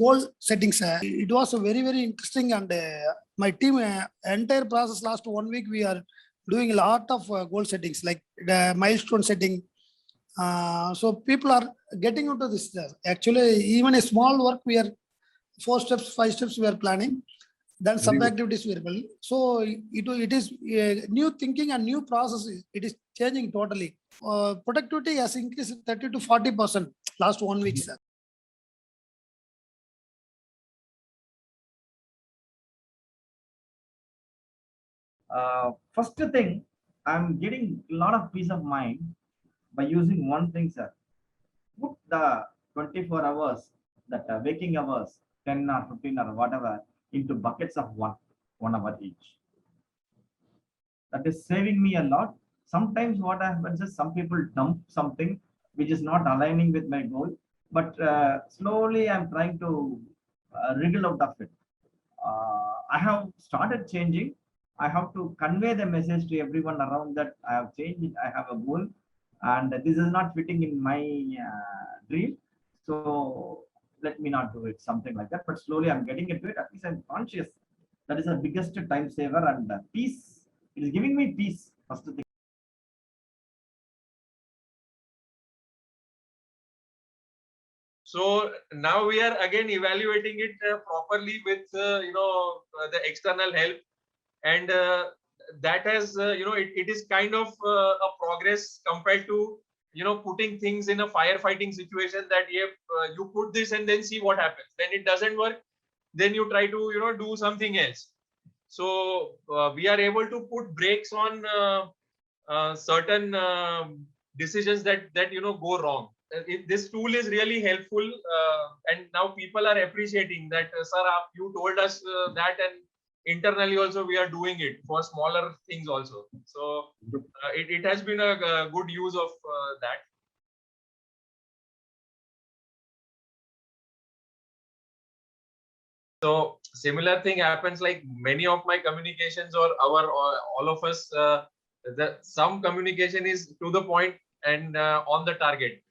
goal settings. It was a very, very interesting, and my team entire process last 1 week we are doing a lot of goal settings like the milestone setting. So people are getting into this. Actually, even a small work we are 4 steps, 5 steps we are planning. Then sub activities we are building. So it is new thinking and new processes. It is changing totally. Productivity has increased 30 to 40% last 1 week, sir. First thing, I'm getting a lot of peace of mind by using one thing, sir. Put the 24 hours, that waking hours, 10 or 15 or whatever, into buckets of 1 hour each. That is saving me a lot. Sometimes what happens is some people dump something which is not aligning with my goal, but slowly I'm trying to wriggle out of it. I have started changing. I have to convey the message to everyone around that I have changed. I have a goal, and this is not fitting in my dream. So let me not do it, something like that. But slowly I'm getting into it. At least I'm conscious. That is the biggest time saver, and peace. It is giving me peace. First thing. So now we are again evaluating it properly with the external help, and that has it is kind of a progress compared to putting things in a firefighting situation, that you put this and then see what happens. Then it doesn't work, then you try to do something else. So we are able to put brakes on certain decisions that go wrong. This tool is really helpful, and now people are appreciating that, sir, you told us that, and internally also we are doing it for smaller things also. So it has been a good use of that. So similar thing happens, like many of my communications or all of us, some communication is to the point and on the target,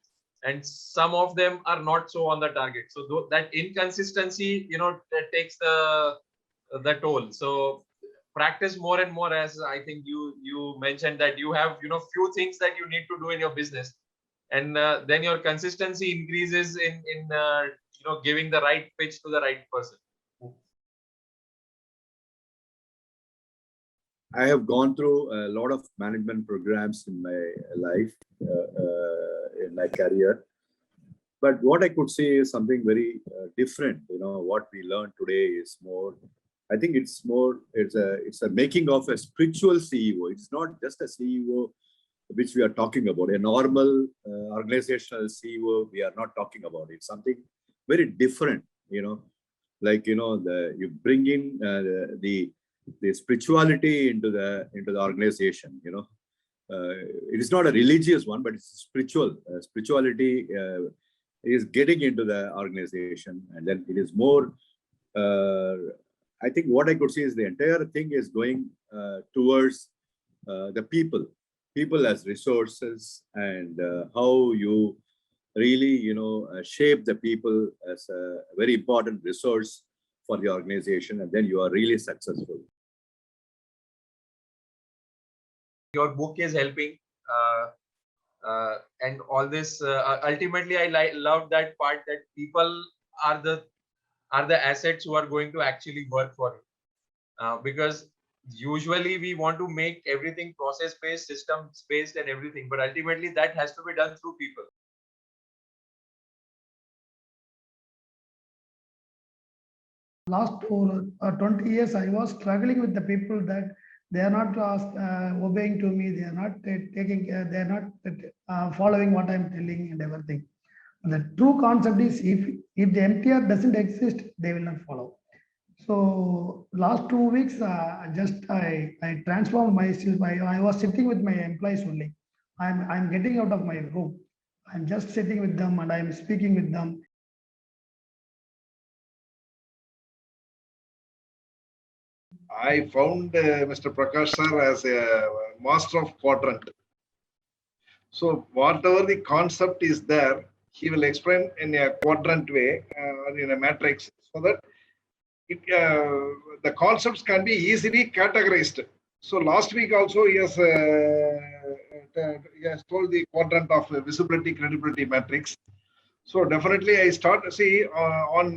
and some of them are not so on the target. So that inconsistency, that takes the toll. So practice more and more, as I think you mentioned that you have few things that you need to do in your business, and then your consistency increases in giving the right pitch to the right person. I have gone through a lot of management programs in my life, in my career. But what I could say is something very different. What we learned today is more, I think it's a making of a spiritual CEO. It's not just a CEO which we are talking about. A normal organizational CEO, we are not talking about. It's something very different, like, you bring in the spirituality into the organization. It is not a religious one, but it's spiritual. Spirituality is getting into the organization, and then it is more. I think what I could see is the entire thing is going towards the people as resources, and how you really shape the people as a very important resource for the organization, and then you are really successful. Your book is helping, and all this. Ultimately, I love that part, that people are the assets who are going to actually work for it, because usually we want to make everything process based, systems based, and everything, but ultimately that has to be done through people. Last 20 years, I was struggling with the people that they are not obeying to me. They are not taking. They are not following what I'm telling and everything. And the true concept is, if the MTR doesn't exist, they will not follow. So last 2 weeks, I transformed myself. I was sitting with my employees only. I'm getting out of my room. I'm just sitting with them and I'm speaking with them. I found Mr. Prakash sir as a master of quadrant. So whatever the concept is there, he will explain in a quadrant way or in a matrix so that the concepts can be easily categorized. So last week also he has told the quadrant of visibility, credibility matrix. So definitely I start see on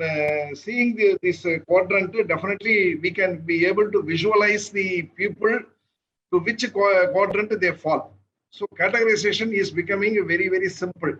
seeing this quadrant, definitely we can be able to visualize the people to which quadrant they fall. So categorization is becoming very, very simple.